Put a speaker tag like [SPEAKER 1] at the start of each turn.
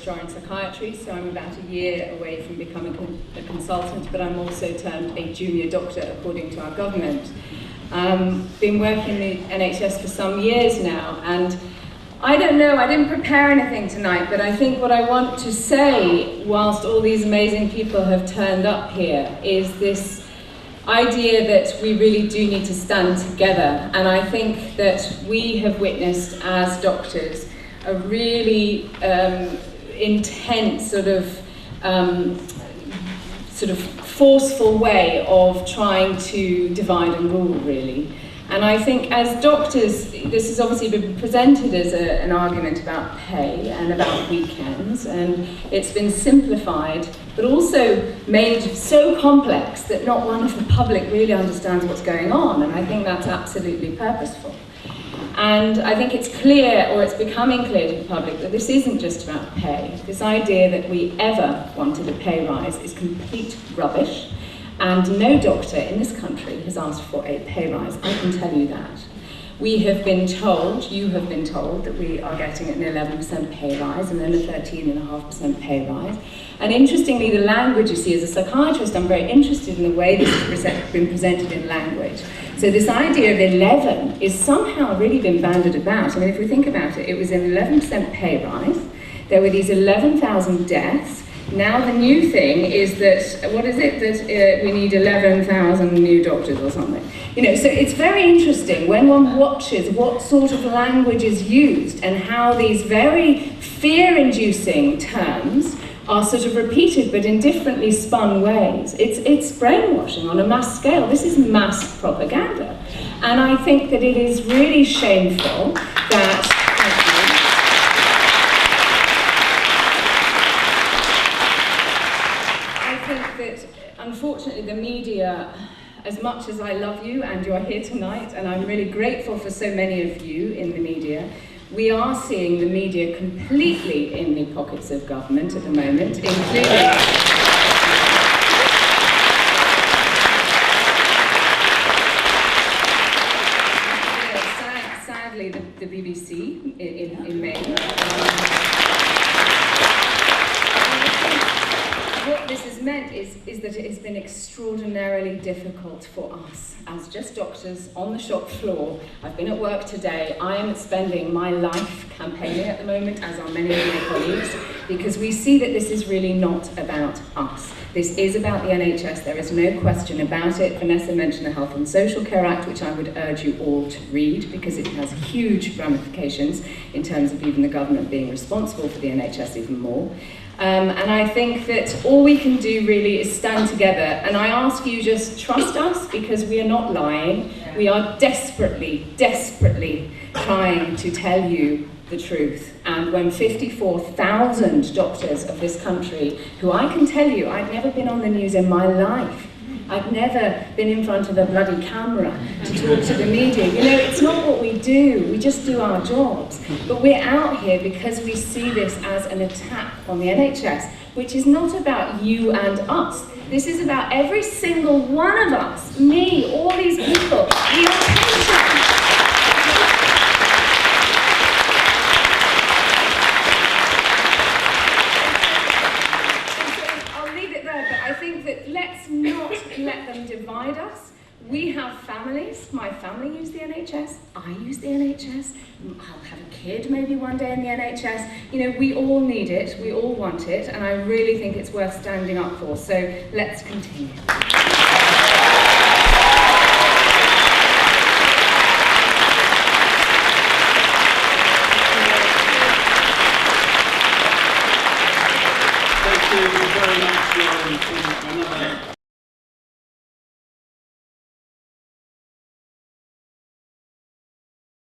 [SPEAKER 1] Registrar in Psychiatry, so I'm about a year away from becoming a consultant, but I'm also termed a junior doctor according to our government. Been working in the NHS for some years now, and I don't know, I didn't prepare anything tonight, but I think what I want to say, whilst all these amazing people have turned up here, is this idea that we really do need to stand together. And I think that we have witnessed as doctors a really intense sort of forceful way of trying to divide and rule, really. And I think as doctors, this has obviously been presented as an argument about pay and about weekends, and it's been simplified, but also made so complex that not one of the public really understands what's going on, and I think that's absolutely purposeful. And I think it's clear, or it's becoming clear to the public, that this isn't just about pay. This idea that we ever wanted a pay rise is complete rubbish. And no doctor in this country has asked for a pay rise, I can tell you that. We have been told, you have been told, that we are getting an 11% pay rise and then a 13.5% pay rise. And interestingly, the language you see, as a psychiatrist, I'm very interested in the way this has been presented in language. So this idea of 11 is somehow really been bandied about. I mean, if we think about it, it was an 11% pay rise. There were these 11,000 deaths. Now the new thing is that, what is it, that we need 11,000 new doctors or something. You know, so it's very interesting when one watches what sort of language is used and how these very fear-inducing terms are sort of repeated but in differently spun ways. It's brainwashing on a mass scale. This is mass propaganda. And I think that it is really shameful that unfortunately, the media, as much as I love you and you're here tonight, and I'm really grateful for so many of you in the media, we are seeing the media completely in the pockets of government at the moment, including sadly the BBC in May. What this has meant is that it has been extraordinarily difficult for us as just doctors on the shop floor. I've been at work today. I am spending my life campaigning at the moment, as are many of my colleagues, because we see that this is really not about us. This is about the NHS. There is no question about it. Vanessa mentioned the Health and Social Care Act, which I would urge you all to read because it has huge ramifications in terms of even the government being responsible for the NHS even more. And I think that all we can do really is stand together. And I ask you, just trust us, because we are not lying. We are desperately, desperately trying to tell you the truth. And when 54,000 doctors of this country, who I can tell you, I've never been on the news in my life. I've never been in front of a bloody camera to talk to the media. You know, it's not what we do. We just do our jobs. But we're out here because we see this as an attack on the NHS, which is not about you and us. This is about every single one of us, me, all these people. We are patients. Let's not let them divide us. We have families. My family use the NHS. I use the NHS. I'll have a kid maybe one day in the NHS. You know, we all need it. We all want it. And I really think it's worth standing up for. So let's continue.
[SPEAKER 2] Thank you very much for another